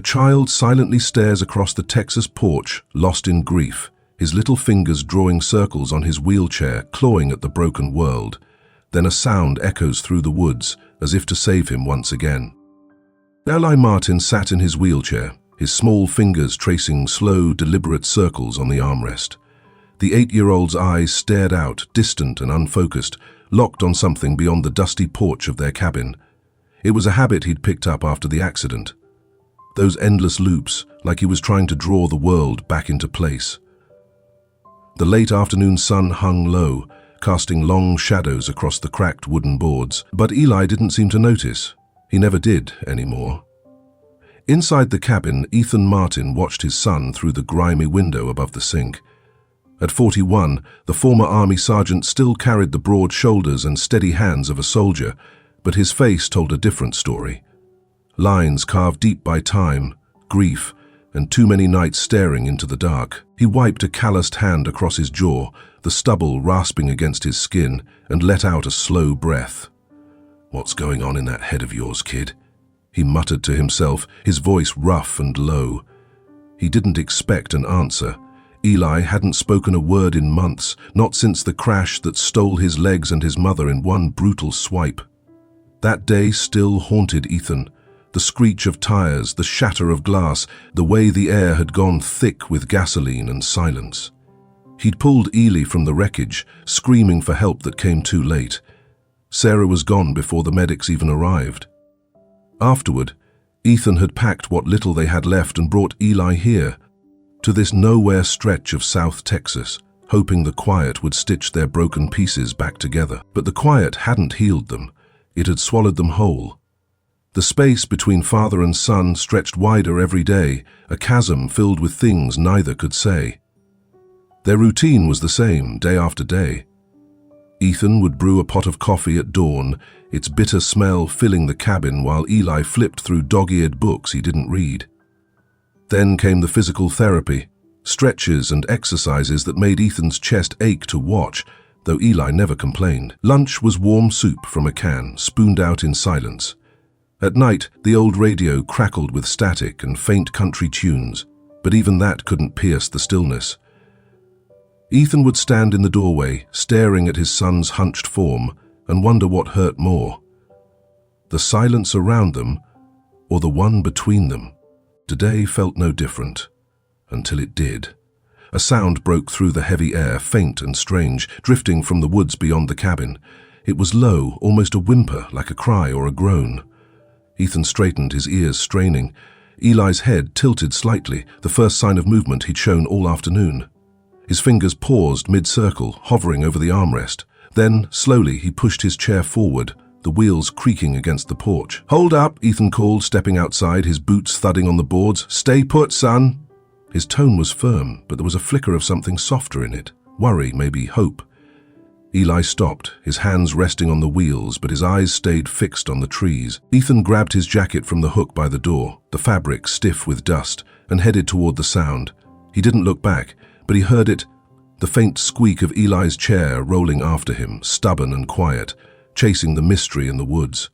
child silently stares across the Texas porch, lost in grief, his little fingers drawing circles on his wheelchair, clawing at the broken world. Then a sound echoes through the woods, as if to save him once again. Eli Martin sat in his wheelchair, his small fingers tracing slow, deliberate circles on the armrest. The 8-year-old's eyes stared out, distant and unfocused, locked on something beyond the dusty porch of their cabin. It was a habit he'd picked up after the accident. Those endless loops, like he was trying to draw the world back into place. The late afternoon sun hung low, casting long shadows across the cracked wooden boards, but Eli didn't seem to notice. He never did anymore. Inside the cabin, Ethan Martin watched his son through the grimy window above the sink. At 41, the former Army sergeant still carried the broad shoulders and steady hands of a soldier, but his face told a different story. Lines carved deep by time, grief, and too many nights staring into the dark. He wiped a calloused hand across his jaw, the stubble rasping against his skin, and let out a slow breath. "What's going on in that head of yours, kid?" he muttered to himself, his voice rough and low. He didn't expect an answer. Eli hadn't spoken a word in months, not since the crash that stole his legs and his mother in one brutal swipe. That day still haunted Ethan. The screech of tires, the shatter of glass, the way the air had gone thick with gasoline and silence. He'd pulled Ely from the wreckage, screaming for help that came too late. Sarah was gone before the medics even arrived. Afterward, Ethan had packed what little they had left and brought Eli here, to this nowhere stretch of South Texas, hoping the quiet would stitch their broken pieces back together. But the quiet hadn't healed them. It had swallowed them whole. The space between father and son stretched wider every day, a chasm filled with things neither could say. Their routine was the same, day after day. Ethan would brew a pot of coffee at dawn, its bitter smell filling the cabin while Eli flipped through dog-eared books he didn't read. Then came the physical therapy, stretches and exercises that made Ethan's chest ache to watch, though Eli never complained. Lunch was warm soup from a can, spooned out in silence. At night, the old radio crackled with static and faint country tunes, but even that couldn't pierce the stillness. Ethan would stand in the doorway, staring at his son's hunched form, and wonder what hurt more. The silence around them, or the one between them. Today felt no different, until it did. A sound broke through the heavy air, faint and strange, drifting from the woods beyond the cabin. It was low, almost a whimper, like a cry or a groan. Ethan straightened, his ears straining. Eli's head tilted slightly, the first sign of movement he'd shown all afternoon. His fingers paused mid-circle, hovering over the armrest. Then, slowly, he pushed his chair forward, the wheels creaking against the porch. "Hold up," Ethan called, stepping outside, his boots thudding on the boards. "Stay put, son." His tone was firm, but there was a flicker of something softer in it. Worry, maybe hope. Eli stopped, his hands resting on the wheels, but his eyes stayed fixed on the trees. Ethan grabbed his jacket from the hook by the door, the fabric stiff with dust, and headed toward the sound. He didn't look back, but he heard it, the faint squeak of Eli's chair rolling after him, stubborn and quiet, chasing the mystery in the woods.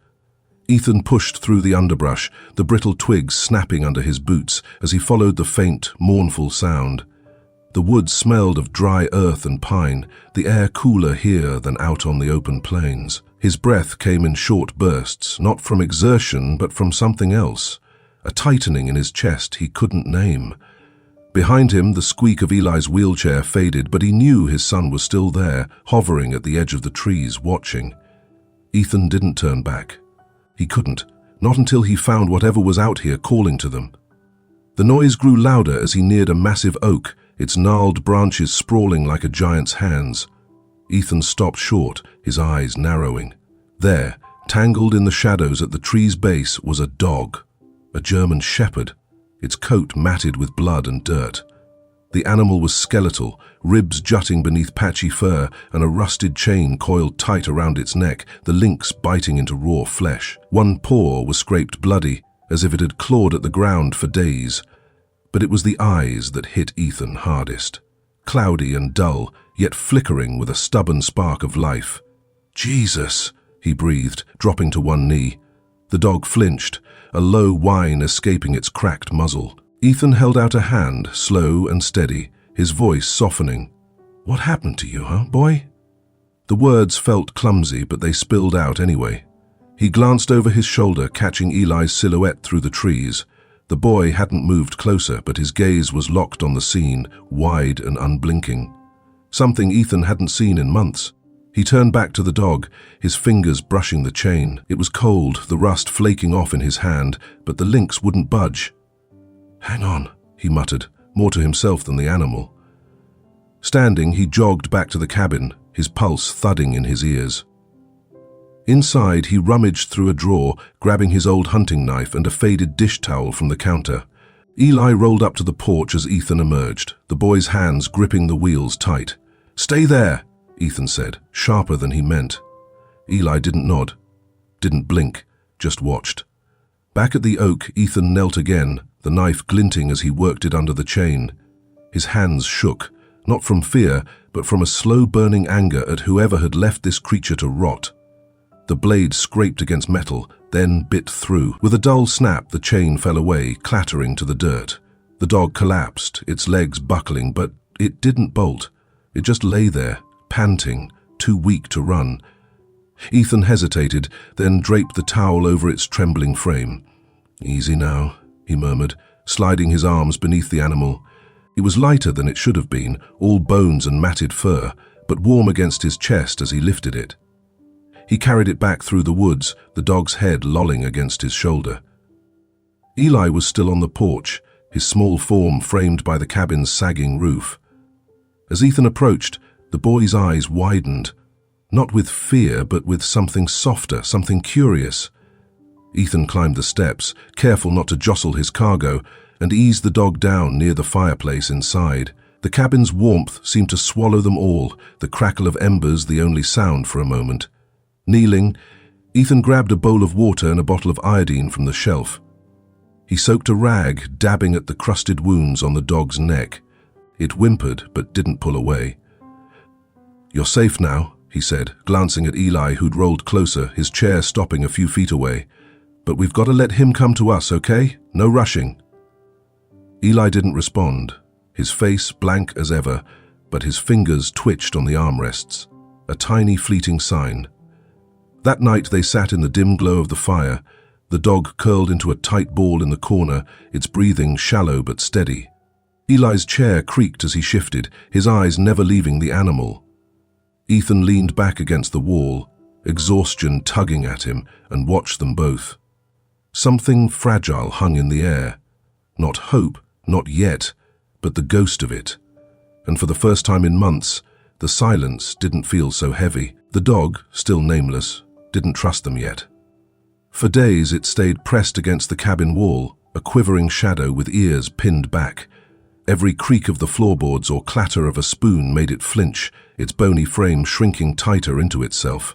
Ethan pushed through the underbrush, the brittle twigs snapping under his boots as he followed the faint, mournful sound. The woods smelled of dry earth and pine, the air cooler here than out on the open plains. His breath came in short bursts, not from exertion but from something else, a tightening in his chest he couldn't name. Behind him, the squeak of Eli's wheelchair faded, but he knew his son was still there, hovering at the edge of the trees, watching. Ethan didn't turn back. He couldn't, not until he found whatever was out here calling to them. The noise grew louder as he neared a massive oak, its gnarled branches sprawling like a giant's hands. Ethan stopped short, his eyes narrowing. There, tangled in the shadows at the tree's base, was a dog, a German shepherd, its coat matted with blood and dirt. The animal was skeletal, ribs jutting beneath patchy fur and a rusted chain coiled tight around its neck, the links biting into raw flesh. One paw was scraped bloody, as if it had clawed at the ground for days. But it was the eyes that hit Ethan hardest. Cloudy and dull, yet flickering with a stubborn spark of life. "Jesus," he breathed, dropping to one knee. The dog flinched, a low whine escaping its cracked muzzle. Ethan held out a hand, slow and steady, his voice softening. "What happened to you, boy?" The words felt clumsy, but they spilled out anyway. He glanced over his shoulder, catching Eli's silhouette through the trees. The boy hadn't moved closer, but his gaze was locked on the scene, wide and unblinking. Something Ethan hadn't seen in months. He turned back to the dog, his fingers brushing the chain. It was cold, the rust flaking off in his hand, but the links wouldn't budge. "Hang on," he muttered, more to himself than the animal. Standing, he jogged back to the cabin, his pulse thudding in his ears. Inside, he rummaged through a drawer, grabbing his old hunting knife and a faded dish towel from the counter. Eli rolled up to the porch as Ethan emerged, the boy's hands gripping the wheels tight. "Stay there," Ethan said, sharper than he meant. Eli didn't nod, didn't blink, just watched. Back at the oak, Ethan knelt again, the knife glinting as he worked it under the chain. His hands shook, not from fear, but from a slow-burning anger at whoever had left this creature to rot. The blade scraped against metal, then bit through. With a dull snap, the chain fell away, clattering to the dirt. The dog collapsed, its legs buckling, but it didn't bolt. It just lay there, panting, too weak to run. Ethan hesitated, then draped the towel over its trembling frame. "Easy now," he murmured, sliding his arms beneath the animal. It was lighter than it should have been, all bones and matted fur, but warm against his chest as he lifted it. He carried it back through the woods, the dog's head lolling against his shoulder. Eli was still on the porch, his small form framed by the cabin's sagging roof. As Ethan approached, the boy's eyes widened, not with fear, but with something softer, something curious. Ethan climbed the steps, careful not to jostle his cargo, and eased the dog down near the fireplace inside. The cabin's warmth seemed to swallow them all, the crackle of embers the only sound for a moment. Kneeling, Ethan grabbed a bowl of water and a bottle of iodine from the shelf. He soaked a rag, dabbing at the crusted wounds on the dog's neck. It whimpered, but didn't pull away. "You're safe now," he said, glancing at Eli, who'd rolled closer, his chair stopping a few feet away. "But we've got to let him come to us, okay? No rushing." Eli didn't respond, his face blank as ever, but his fingers twitched on the armrests, a tiny fleeting sign. That night they sat in the dim glow of the fire, the dog curled into a tight ball in the corner, its breathing shallow but steady. Eli's chair creaked as he shifted, his eyes never leaving the animal. Ethan leaned back against the wall, exhaustion tugging at him, and watched them both. Something fragile hung in the air. Not hope, not yet, but the ghost of it. And for the first time in months, the silence didn't feel so heavy. The dog, still nameless, didn't trust them yet. For days it stayed pressed against the cabin wall, a quivering shadow with ears pinned back. Every creak of the floorboards or clatter of a spoon made it flinch, its bony frame shrinking tighter into itself.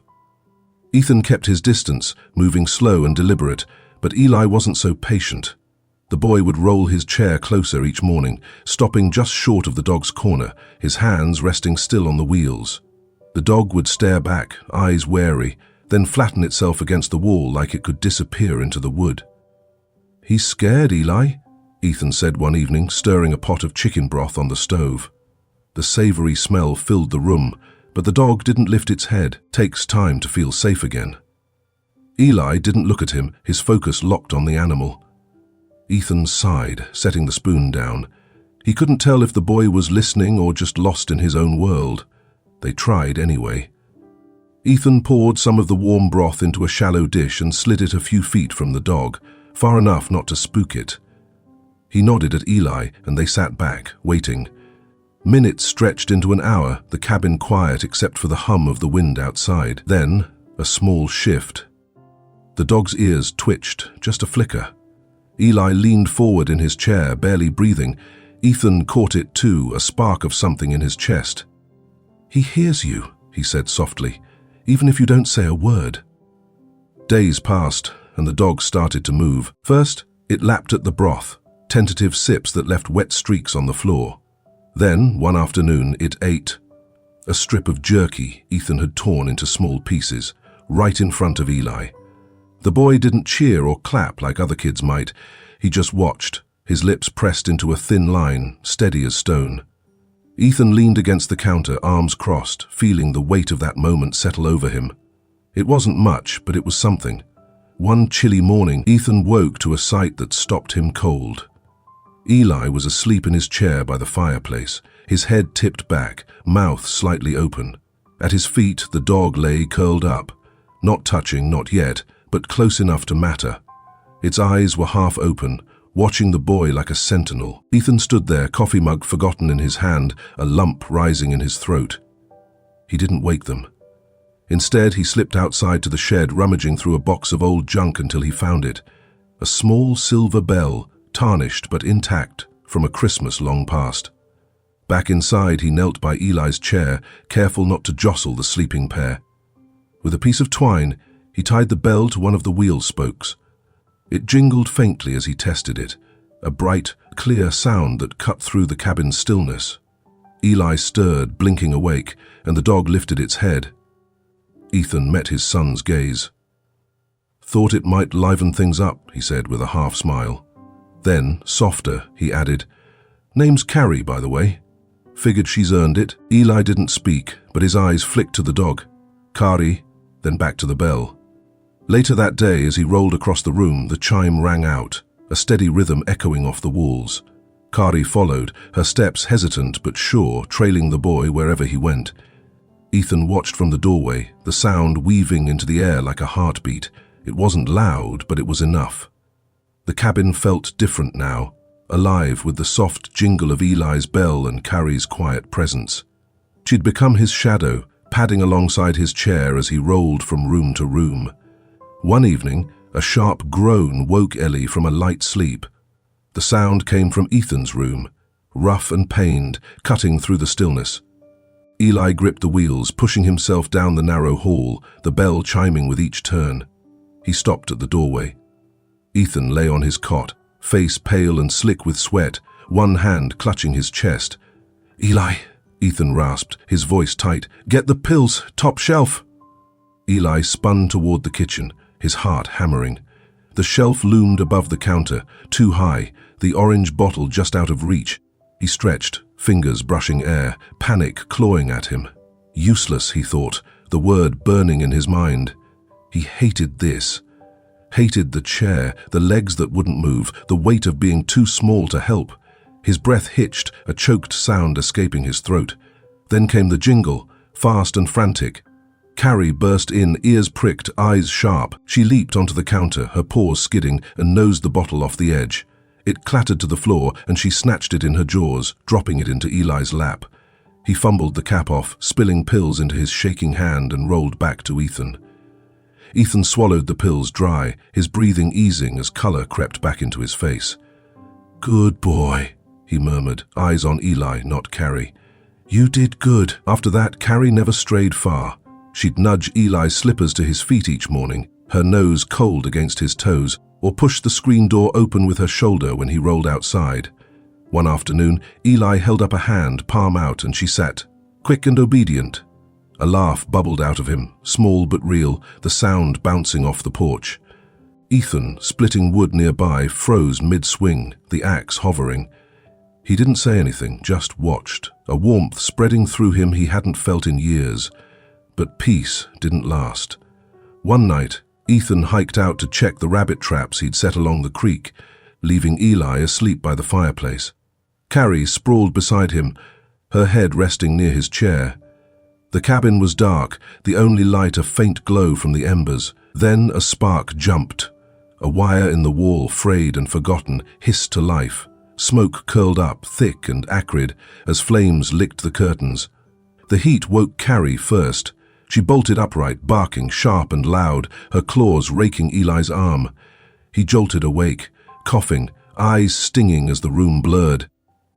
Ethan kept his distance, moving slow and deliberate, but Eli wasn't so patient. The boy would roll his chair closer each morning, stopping just short of the dog's corner, his hands resting still on the wheels. The dog would stare back, eyes wary, then flatten itself against the wall like it could disappear into the wood. "He's scared, Eli," Ethan said one evening, stirring a pot of chicken broth on the stove. The savory smell filled the room, but the dog didn't lift its head. Takes time to feel safe again. Eli didn't look at him, his focus locked on the animal. Ethan sighed, setting the spoon down. He couldn't tell if the boy was listening or just lost in his own world. They tried anyway. Ethan poured some of the warm broth into a shallow dish and slid it a few feet from the dog, far enough not to spook it. He nodded at Eli, and they sat back, waiting. Minutes stretched into an hour, the cabin quiet except for the hum of the wind outside. Then, a small shift. The dog's ears twitched, just a flicker. Eli leaned forward in his chair, barely breathing. Ethan caught it too, a spark of something in his chest. "He hears you," he said softly, "even if you don't say a word." Days passed, and the dog started to move. First, it lapped at the broth, tentative sips that left wet streaks on the floor. Then, one afternoon, it ate. A strip of jerky Ethan had torn into small pieces, right in front of Eli. The boy didn't cheer or clap like other kids might. He just watched, his lips pressed into a thin line, steady as stone. Ethan leaned against the counter, arms crossed, feeling the weight of that moment settle over him. It wasn't much, but it was something. One chilly morning, Ethan woke to a sight that stopped him cold. Eli was asleep in his chair by the fireplace, his head tipped back, mouth slightly open. At his feet, the dog lay curled up, not touching, not yet, but close enough to matter. Its eyes were half open, watching the boy like a sentinel. Ethan stood there, coffee mug forgotten in his hand, a lump rising in his throat. He didn't wake them. Instead, he slipped outside to the shed, rummaging through a box of old junk until he found it. A small silver bell, tarnished but intact, from a Christmas long past. Back inside, he knelt by Eli's chair, careful not to jostle the sleeping pair. With a piece of twine, he tied the bell to one of the wheel spokes. It jingled faintly as he tested it, a bright, clear sound that cut through the cabin's stillness. Eli stirred, blinking awake, and the dog lifted its head. Ethan met his son's gaze. "Thought it might liven things up," he said with a half smile. Then, softer, he added, "Name's Carrie, by the way. Figured she's earned it." Eli didn't speak, but his eyes flicked to the dog. "Carrie," then back to the bell. Later that day, as he rolled across the room, the chime rang out, a steady rhythm echoing off the walls. Carrie followed, her steps hesitant but sure, trailing the boy wherever he went. Ethan watched from the doorway, the sound weaving into the air like a heartbeat. It wasn't loud, but it was enough. The cabin felt different now, alive with the soft jingle of Eli's bell and Carrie's quiet presence. She'd become his shadow, padding alongside his chair as he rolled from room to room. One evening, a sharp groan woke Ellie from a light sleep. The sound came from Ethan's room, rough and pained, cutting through the stillness. Eli gripped the wheels, pushing himself down the narrow hall, the bell chiming with each turn. He stopped at the doorway. Ethan lay on his cot, face pale and slick with sweat, one hand clutching his chest. "Eli," Ethan rasped, his voice tight, "get the pills, top shelf." Eli spun toward the kitchen, his heart hammering. The shelf loomed above the counter, too high, the orange bottle just out of reach. He stretched, fingers brushing air, panic clawing at him. Useless, he thought, the word burning in his mind. He hated this. Hated the chair, the legs that wouldn't move, the weight of being too small to help. His breath hitched, a choked sound escaping his throat. Then came the jingle, fast and frantic. Carrie burst in, ears pricked, eyes sharp. She leaped onto the counter, her paws skidding, and nosed the bottle off the edge. It clattered to the floor, and she snatched it in her jaws, dropping it into Eli's lap. He fumbled the cap off, spilling pills into his shaking hand, and rolled back to Ethan. Ethan swallowed the pills dry, his breathing easing as color crept back into his face. "Good boy," he murmured, eyes on Eli, not Carrie. "You did good." After that, Carrie never strayed far. She'd nudge Eli's slippers to his feet each morning, her nose cold against his toes, or push the screen door open with her shoulder when he rolled outside. One afternoon, Eli held up a hand, palm out, and she sat, quick and obedient. A laugh bubbled out of him, small but real, the sound bouncing off the porch. Ethan, splitting wood nearby, froze mid-swing, the axe hovering. He didn't say anything, just watched, a warmth spreading through him he hadn't felt in years. But peace didn't last. One night, Ethan hiked out to check the rabbit traps he'd set along the creek, leaving Eli asleep by the fireplace. Carrie sprawled beside him, her head resting near his chair. The cabin was dark, the only light a faint glow from the embers. Then a spark jumped. A wire in the wall, frayed and forgotten, hissed to life. Smoke curled up, thick and acrid, as flames licked the curtains. The heat woke Carrie first. She bolted upright, barking sharp and loud, her claws raking Eli's arm. He jolted awake, coughing, eyes stinging as the room blurred.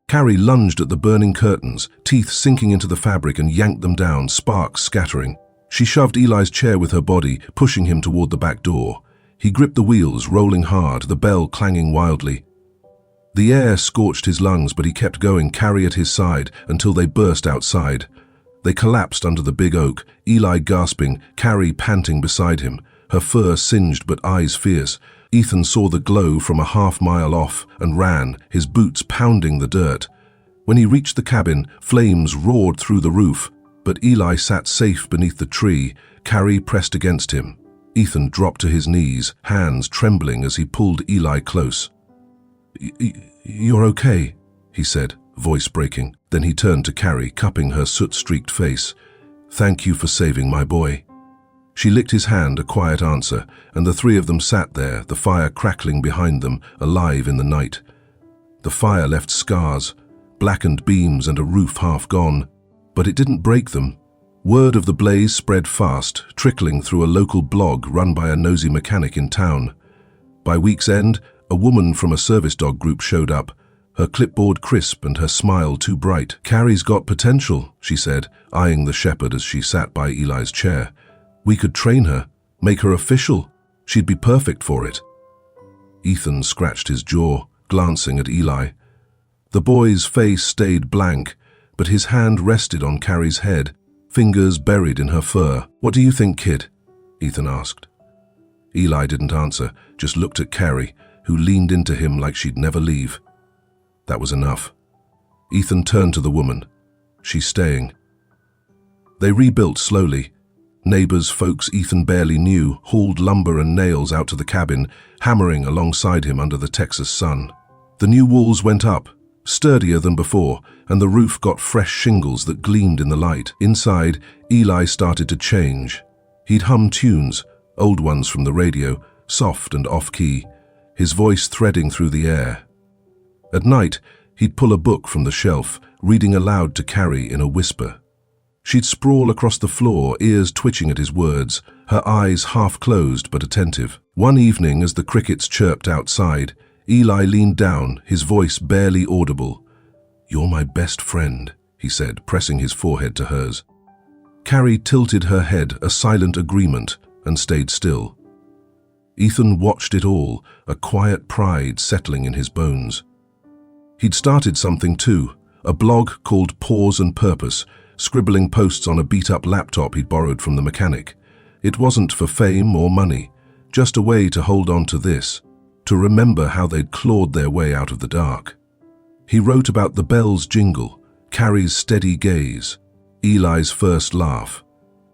Carrie lunged at the burning curtains, teeth sinking into the fabric, and yanked them down, sparks scattering. She shoved Eli's chair with her body, pushing him toward the back door. He gripped the wheels, rolling hard, the bell clanging wildly. The air scorched his lungs, but he kept going, Carrie at his side, until they burst outside. They collapsed under the big oak, Eli gasping, Carrie panting beside him. her fur singed but eyes fierce. Ethan saw the glow from a half-mile off and ran, his boots pounding the dirt. When he reached the cabin, flames roared through the roof, but Eli sat safe beneath the tree, Carrie pressed against him. Ethan dropped to his knees, hands trembling as he pulled Eli close. "You're okay," he said, voice breaking. Then he turned to Carrie, cupping her soot-streaked face. "Thank you for saving my boy." She licked his hand, a quiet answer, and the three of them sat there, the fire crackling behind them, alive in the night. The fire left scars, blackened beams and a roof half gone, but it didn't break them. Word of the blaze spread fast, trickling through a local blog run by a nosy mechanic in town. By week's end, a woman from a service dog group showed up, her clipboard crisp and her smile too bright. "Carrie's got potential," she said, eyeing the shepherd as she sat by Eli's chair. "We could train her, make her official. She'd be perfect for it." Ethan scratched his jaw, glancing at Eli. The boy's face stayed blank, but his hand rested on Carrie's head, fingers buried in her fur. "What do you think, kid?" Ethan asked. Eli didn't answer, just looked at Carrie, who leaned into him like she'd never leave. That was enough. Ethan turned to the woman. "She's staying." They rebuilt slowly. Neighbors, folks Ethan barely knew, hauled lumber and nails out to the cabin, hammering alongside him under the Texas sun. The new walls went up, sturdier than before, and the roof got fresh shingles that gleamed in the light. Inside, Eli started to change. He'd hum tunes, old ones from the radio, soft and off-key, his voice threading through the air. At night, he'd pull a book from the shelf, reading aloud to Carrie in a whisper. She'd sprawl across the floor, ears twitching at his words, her eyes half closed but attentive. One evening, as the crickets chirped outside, Eli leaned down, his voice barely audible. "You're my best friend," he said, pressing his forehead to hers. Carrie tilted her head, a silent agreement, and stayed still. Ethan watched it all, a quiet pride settling in his bones. He'd started something too, a blog called Pause and Purpose, scribbling posts on a beat-up laptop he'd borrowed from the mechanic. It wasn't for fame or money, just a way to hold on to this, to remember how they'd clawed their way out of the dark. He wrote about the bell's jingle, Carrie's steady gaze, Eli's first laugh.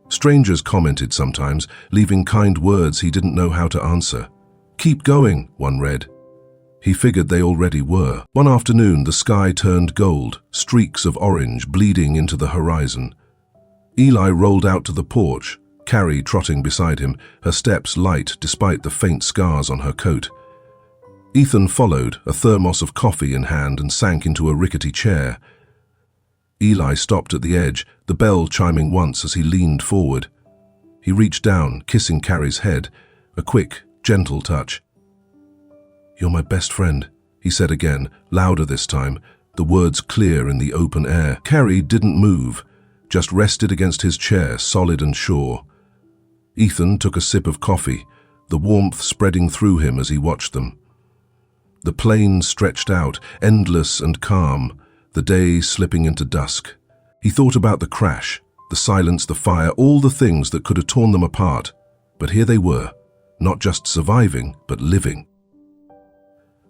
Strangers commented sometimes, leaving kind words he didn't know how to answer. "Keep going," one read. He figured they already were. One afternoon, the sky turned gold, streaks of orange bleeding into the horizon. Eli rolled out to the porch, Carrie trotting beside him, her steps light despite the faint scars on her coat. Ethan followed, a thermos of coffee in hand, and sank into a rickety chair. Eli stopped at the edge, the bell chiming once as he leaned forward. He reached down, kissing Carrie's head, a quick, gentle touch. "You're my best friend," he said again, louder this time, the words clear in the open air. Carrie didn't move, just rested against his chair, solid and sure. Ethan took a sip of coffee, the warmth spreading through him as he watched them. The plain stretched out, endless and calm, the day slipping into dusk. He thought about the crash, the silence, the fire, all the things that could have torn them apart. But here they were, not just surviving, but living.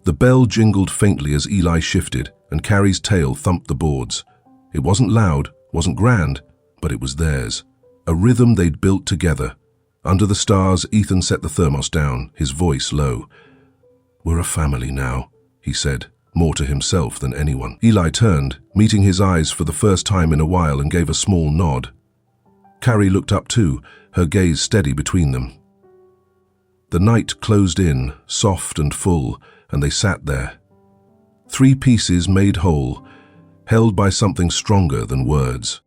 The bell jingled faintly as Eli shifted, and Carrie's tail thumped the boards. It wasn't loud, wasn't grand, but it was theirs. A rhythm they'd built together. Under the stars, Ethan set the thermos down, his voice low. "We're a family now," he said, more to himself than anyone. Eli turned, meeting his eyes for the first time in a while, and gave a small nod. Carrie looked up too, her gaze steady between them. The night closed in, soft and full, and they sat there. Three pieces made whole, held by something stronger than words.